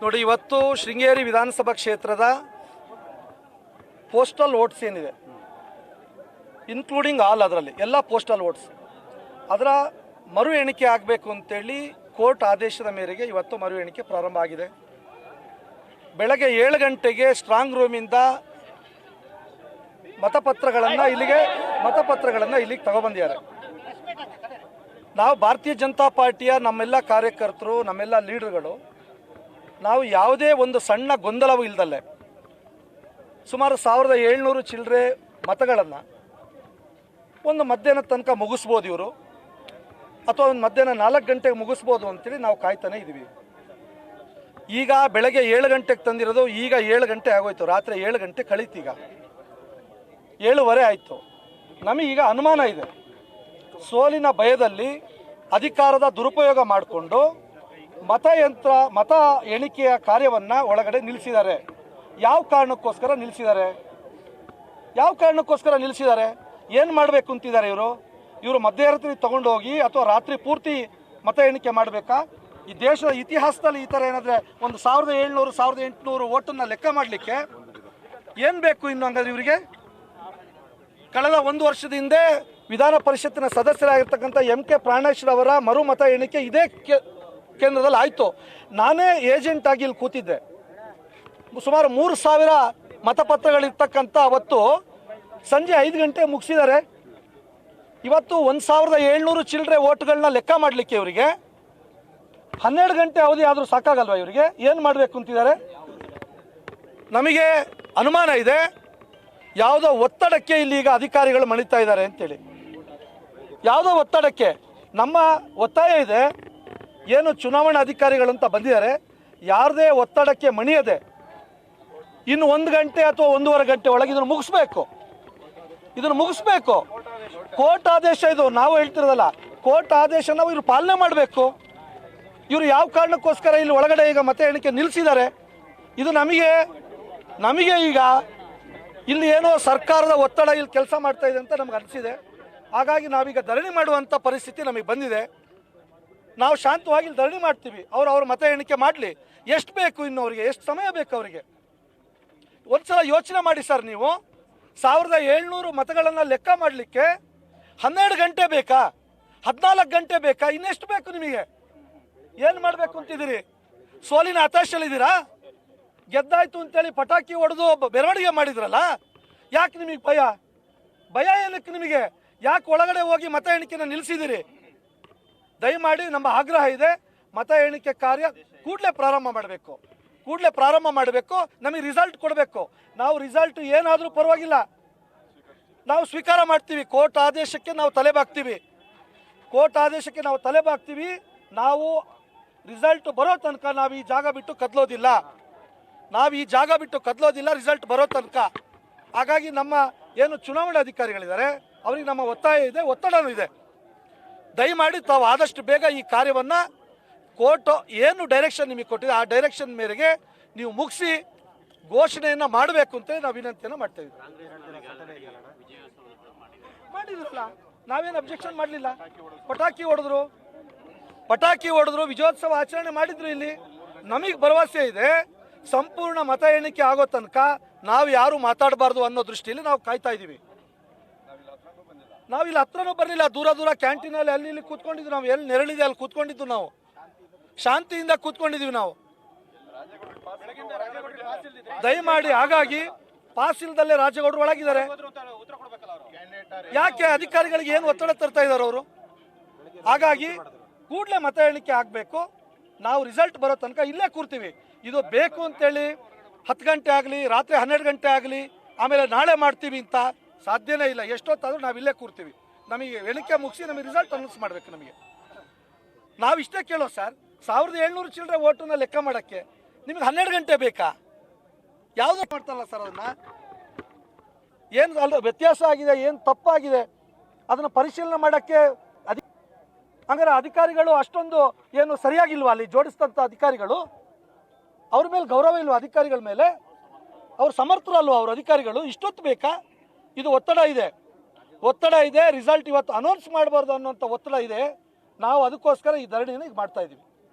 ನೋಡಿ, ಇವತ್ತು ಶೃಂಗೇರಿ ವಿಧಾನಸಭಾ ಕ್ಷೇತ್ರದ ಪೋಸ್ಟಲ್ ವೋಟ್ಸ್ ಏನಿದೆ, ಇನ್ಕ್ಲೂಡಿಂಗ್ ಆಲ್, ಅದರಲ್ಲಿ ಎಲ್ಲ ಪೋಸ್ಟಲ್ ವೋಟ್ಸ್, ಅದರ ಮರು ಎಣಿಕೆ ಆಗಬೇಕು ಅಂತೇಳಿ ಕೋರ್ಟ್ ಆದೇಶದ ಮೇರೆಗೆ ಇವತ್ತು ಮರು ಎಣಿಕೆ ಪ್ರಾರಂಭ ಆಗಿದೆ. ಬೆಳಗ್ಗೆ 7 ಗಂಟೆಗೆ ಸ್ಟ್ರಾಂಗ್ ರೂಮಿಂದ ಮತಪತ್ರಗಳನ್ನು ಇಲ್ಲಿಗೆ ತಗೊಬಂದಿದ್ದಾರೆ. ನಾವು ಭಾರತೀಯ ಜನತಾ ಪಾರ್ಟಿಯ ನಮ್ಮೆಲ್ಲ ಕಾರ್ಯಕರ್ತರು, ನಮ್ಮೆಲ್ಲ ಲೀಡರ್ಗಳು, ನಾವು ಯಾವುದೇ ಒಂದು ಸಣ್ಣ ಗೊಂದಲವೂ ಇಲ್ದಲ್ಲೇ ಸುಮಾರು 1700 ಚಿಲ್ಲರೆ ಮತಗಳನ್ನು ಒಂದು ಮಧ್ಯಾಹ್ನದ ತನಕ ಮುಗಿಸ್ಬೋದು ಇವರು, ಅಥವಾ ಒಂದು ಮಧ್ಯಾಹ್ನ 4 ಗಂಟೆಗೆ ಮುಗಿಸ್ಬೋದು ಅಂತೇಳಿ ನಾವು ಕಾಯ್ತಾನೆ ಇದ್ದೀವಿ. ಈಗ ಬೆಳಗ್ಗೆ 7 ಗಂಟೆಗೆ ತಂದಿರೋದು, ಈಗ 7 ಗಂಟೆ ಆಗೋಯ್ತು, ರಾತ್ರಿ 7 ಗಂಟೆ ಕಳೀತು, ಈಗ 7:15 ಆಯಿತು. ನಮಗೀಗ ಅನುಮಾನ ಇದೆ, ಸೋಲಿನ ಭಯದಲ್ಲಿ ಅಧಿಕಾರದ ದುರುಪಯೋಗ ಮಾಡಿಕೊಂಡು ಮತ ಎಣಿಕೆಯ ಕಾರ್ಯವನ್ನು ಒಳಗಡೆ ನಿಲ್ಲಿಸಿದ್ದಾರೆ. ಯಾವ ಕಾರಣಕ್ಕೋಸ್ಕರ ನಿಲ್ಲಿಸಿದ್ದಾರೆ? ಏನು ಮಾಡಬೇಕು ಅಂತಿದ್ದಾರೆ ಇವರು ಮಧ್ಯರಾತ್ರಿ ತಗೊಂಡು ಹೋಗಿ ಅಥವಾ ರಾತ್ರಿ ಪೂರ್ತಿ ಮತ ಎಣಿಕೆ ಮಾಡಬೇಕಾ? ಈ ದೇಶದ ಇತಿಹಾಸದಲ್ಲಿ ಈ ಥರ ಏನಾದರೆ ಒಂದು 1700 1800 ಓಟನ್ನು ಲೆಕ್ಕ ಮಾಡಲಿಕ್ಕೆ ಏನು ಬೇಕು ಇನ್ನು? ಹಂಗಾದ್ರೆ ಇವರಿಗೆ ಕಳೆದ 1 ವರ್ಷದ ಹಿಂದೆ ವಿಧಾನ ಪರಿಷತ್ತಿನ ಸದಸ್ಯರಾಗಿರ್ತಕ್ಕಂಥ MK ಪ್ರಾಣೇಶ್ವರ ಮರು ಮತ ಎಣಿಕೆ ಇದೇ ಕೇಂದ್ರದಲ್ಲಿ ಆಯಿತು. ನಾನೇ ಏಜೆಂಟ್ ಆಗಿ ಇಲ್ಲಿ ಕೂತಿದ್ದೆ. ಸುಮಾರು 3000 ಮತಪತ್ರಗಳಿರ್ತಕ್ಕಂಥ ಅವತ್ತು ಸಂಜೆ 5 ಗಂಟೆ ಮುಗಿಸಿದ್ದಾರೆ. ಇವತ್ತು 1700 ಚಿಲ್ಲರೆ ಓಟ್ಗಳನ್ನ ಲೆಕ್ಕ ಮಾಡಲಿಕ್ಕೆ ಇವರಿಗೆ 12 ಗಂಟೆ ಅವಧಿ ಆದರೂ ಸಾಕಾಗಲ್ವ? ಇವರಿಗೆ ಏನು ಮಾಡಬೇಕು ಅಂತಿದ್ದಾರೆ? ನಮಗೆ ಅನುಮಾನ ಇದೆ, ಯಾವುದೋ ಒತ್ತಡಕ್ಕೆ ಇಲ್ಲಿ ಈಗ ಅಧಿಕಾರಿಗಳು ಮಣಿತಾ ಇದ್ದಾರೆ ಅಂತೇಳಿ. ಯಾವುದೋ ಒತ್ತಡಕ್ಕೆ ನಮ್ಮ ಒತ್ತಾಯ ಇದೆ. ಏನು ಚುನಾವಣಾ ಅಧಿಕಾರಿಗಳಂತ ಬಂದಿದ್ದಾರೆ, ಯಾರದೇ ಒತ್ತಡಕ್ಕೆ ಮಣಿಯದೆ ಇನ್ನು 1 ಗಂಟೆ ಅಥವಾ 1.5 ಗಂಟೆ ಒಳಗೆ ಇದನ್ನು ಮುಗಿಸ್ಬೇಕು. ಕೋರ್ಟ್ ಆದೇಶ ಇದು, ನಾವು ಹೇಳ್ತಿರೋದಲ್ಲ, ಕೋರ್ಟ್ ಆದೇಶನ ಇವರು ಪಾಲನೆ ಮಾಡಬೇಕು. ಇವರು ಯಾವ ಕಾರಣಕ್ಕೋಸ್ಕರ ಇಲ್ಲಿ ಒಳಗಡೆ ಈಗ ಮತ ಎಣಿಕೆ ನಿಲ್ಲಿಸಿದ್ದಾರೆ? ಇದು ನಮಗೆ ಈಗ ಇಲ್ಲಿ ಏನೋ ಸರ್ಕಾರದ ಒತ್ತಡ ಇಲ್ಲಿ ಕೆಲಸ ಮಾಡ್ತಾ ಇದೆ ಅಂತ ನಮ್ಗೆ ಅನಿಸಿದೆ. ಹಾಗಾಗಿ ನಾವೀಗ ಧರಣಿ ಮಾಡುವಂಥ ಪರಿಸ್ಥಿತಿ ನಮಗೆ ಬಂದಿದೆ. ನಾವು ಶಾಂತವಾಗಿ ಇಲ್ಲಿ ಧರಣಿ ಮಾಡ್ತೀವಿ. ಅವ್ರ ಮತ ಎಣಿಕೆ ಮಾಡಲಿ. ಎಷ್ಟು ಬೇಕು ಇನ್ನು ಅವರಿಗೆ? ಎಷ್ಟು ಸಮಯ ಬೇಕು ಅವರಿಗೆ? ಒಂದ್ಸಲ ಯೋಚನೆ ಮಾಡಿ ಸರ್. ನೀವು 1700 ಮತಗಳನ್ನು ಲೆಕ್ಕ ಮಾಡಲಿಕ್ಕೆ 12 ಗಂಟೆ ಬೇಕಾ? 14 ಗಂಟೆ ಬೇಕಾ? ಇನ್ನೆಷ್ಟು ಬೇಕು ನಿಮಗೆ? ಏನು ಮಾಡಬೇಕು ಅಂತಿದ್ದೀರಿ? ಸೋಲಿನ ಹತಾಶೆಯಲ್ಲಿದ್ದೀರಾ? ಗೆದ್ದಾಯ್ತು ಅಂತೇಳಿ ಪಟಾಕಿ ಹೊಡೆದು ಮೆರವಣಿಗೆ ಮಾಡಿದ್ರಲ್ಲ, ಯಾಕೆ ನಿಮಗೆ ಭಯ ಏನಕ್ಕೆ ನಿಮಗೆ? ಯಾಕೆ ಒಳಗಡೆ ಹೋಗಿ ಮತ ಎಣಿಕೆನ ನಿಲ್ಲಿಸಿದ್ದೀರಿ? ದಯಮಾಡಿ ನಮ್ಮ ಆಗ್ರಹ ಇದೆ, ಮತ ಎಣಿಕೆ ಕಾರ್ಯ ಕೂಡಲೇ ಪ್ರಾರಂಭ ಮಾಡಬೇಕು. ನಮಗೆ ರಿಸಲ್ಟ್ ಕೊಡಬೇಕು. ನಾವು ರಿಸಲ್ಟ್ ಏನಾದರೂ ಪರವಾಗಿಲ್ಲ, ನಾವು ಸ್ವೀಕಾರ ಮಾಡ್ತೀವಿ. ಕೋರ್ಟ್ ಆದೇಶಕ್ಕೆ ನಾವು ತಲೆ ಬಾಗ್ತೀವಿ. ನಾವು ರಿಸಲ್ಟ್ ಬರೋ ತನಕ ನಾವು ಈ ಜಾಗ ಬಿಟ್ಟು ಕದಲೋದಿಲ್ಲ, ರಿಸಲ್ಟ್ ಬರೋ ತನಕ. ಹಾಗಾಗಿ ನಮ್ಮ ಏನು ಚುನಾವಣಾ ಅಧಿಕಾರಿಗಳಿದ್ದಾರೆ, ಅವರಿಗೆ ನಮ್ಮ ಒತ್ತಾಯ ಇದೆ, ಒತ್ತಡನೂ ಇದೆ. ದಯಮಾಡಿ ತಾವು ಆದಷ್ಟು ಬೇಗ ಈ ಕಾರ್ಯವನ್ನು ಕೋರ್ಟ್ ಏನು ಡೈರೆಕ್ಷನ್ ನಿಮಗೆ ಕೊಟ್ಟಿದೆ ಆ ಡೈರೆಕ್ಷನ್ ಮೇರೆಗೆ ನೀವು ಮುಗಿಸಿ ಘೋಷಣೆಯನ್ನು ಮಾಡಬೇಕು ಅಂತೇಳಿ ನಾವು ವಿನಂತಿಯನ್ನು ಮಾಡ್ತೇವೆ. ಮಾಡಿದ್ರಲ್ಲ, ನಾವೇನು ಅಬ್ಜೆಕ್ಷನ್ ಮಾಡಲಿಲ್ಲ. ಪಟಾಕಿ ಹೊಡೆದ್ರು, ವಿಜಯೋತ್ಸವ ಆಚರಣೆ ಮಾಡಿದ್ರು. ಇಲ್ಲಿ ನಮಗೆ ಭರವಸೆ ಇದೆ, ಸಂಪೂರ್ಣ ಮತ ಎಣಿಕೆ ಆಗೋ ತನಕ ನಾವು ಯಾರು ಮಾತಾಡಬಾರ್ದು ಅನ್ನೋ ದೃಷ್ಟಿಯಲ್ಲಿ ನಾವು ಕಾಯ್ತಾ ಇದ್ದೀವಿ. ನಾವಿಲ್ಲಿ ಹತ್ರನೂ ಬರಲಿಲ್ಲ, ದೂರ ಕ್ಯಾಂಟೀನಲ್ಲಿ ಅಲ್ಲಿ ಇಲ್ಲಿ ಕೂತ್ಕೊಂಡಿದ್ವಿ. ನಾವು ಎಲ್ಲಿ ನೆರಳಿದೆ ಅಲ್ಲಿ ಕೂತ್ಕೊಂಡಿದ್ದು, ನಾವು ಶಾಂತಿಯಿಂದ ಕೂತ್ಕೊಂಡಿದ್ದೀವಿ. ನಾವು ದಯಮಾಡಿ, ಹಾಗಾಗಿ ಪಾಸ್ ಇಲ್ದಲ್ಲೇ ರಾಜೇಗೌಡರು ಒಳಗಿದ್ದಾರೆ. ಯಾಕೆ ಅಧಿಕಾರಿಗಳಿಗೆ ಏನು ಒತ್ತಡ ತರ್ತಾ ಇದ್ದಾರೆ ಅವರು? ಹಾಗಾಗಿ ಕೂಡಲೇ ಮತ ಎಣಿಕೆ ಆಗಬೇಕು. ನಾವು ರಿಸಲ್ಟ್ ಬರೋ ತನಕ ಇಲ್ಲೇ ಕೂರ್ತೀವಿ. ಇದು ಬೇಕು ಅಂತೇಳಿ 10 ಗಂಟೆ ಆಗಲಿ, ರಾತ್ರಿ 12 ಗಂಟೆ ಆಗಲಿ, ಆಮೇಲೆ ನಾಳೆ ಮಾಡ್ತೀವಿ ಅಂತ ಸಾಧ್ಯನೇ ಇಲ್ಲ. ಎಷ್ಟೊತ್ತಾದರೂ ನಾವು ಇಲ್ಲೇ ಕೂರ್ತೀವಿ. ನಮಗೆ ಎಣಿಕೆ ಮುಗಿಸಿ ನಮಗೆ ರಿಸಲ್ಟ್ ಅನೌನ್ಸ್ ಮಾಡಬೇಕು. ನಾವು ಇಷ್ಟೇ ಕೇಳೋ ಸರ್, 1700 ಚಿಲ್ಲರೆ ಓಟನ್ನ ಲೆಕ್ಕ ಮಾಡೋಕ್ಕೆ ನಿಮಗೆ 12 ಗಂಟೆ ಬೇಕಾ? ಯಾವುದೋ ಮಾಡ್ತಾರಲ್ಲ ಸರ್, ಅದನ್ನು ಏನು ಅಲ್ಲ ವ್ಯತ್ಯಾಸ ಆಗಿದೆ, ಏನು ತಪ್ಪಾಗಿದೆ ಅದನ್ನು ಪರಿಶೀಲನೆ ಮಾಡೋಕ್ಕೆ ಹಂಗಾರೆ ಅಧಿಕಾರಿಗಳು ಅಷ್ಟೊಂದು ಏನು ಸರಿಯಾಗಿಲ್ವಾ? ಅಲ್ಲಿ ಜೋಡಿಸಿದಂಥ ಅಧಿಕಾರಿಗಳು, ಅವ್ರ ಮೇಲೆ ಗೌರವ ಇಲ್ವಾ? ಅಧಿಕಾರಿಗಳ ಮೇಲೆ ಅವ್ರು ಸಮರ್ಥರಲ್ವ? ಅವ್ರ ಅಧಿಕಾರಿಗಳು ಇಷ್ಟೊತ್ತು ಬೇಕಾ? ಇದು ಒತ್ತಡ ಇದೆ. ರಿಸಲ್ಟ್ ಇವತ್ತು ಅನೌನ್ಸ್ ಮಾಡಬಾರ್ದು ಅನ್ನೋಂಥ ಒತ್ತಡ ಇದೆ. ನಾವು ಅದಕ್ಕೋಸ್ಕರ ಈ ಧರಣಿಯನ್ನು ಈಗ ಮಾಡ್ತಾ ಇದ್ದೀವಿ.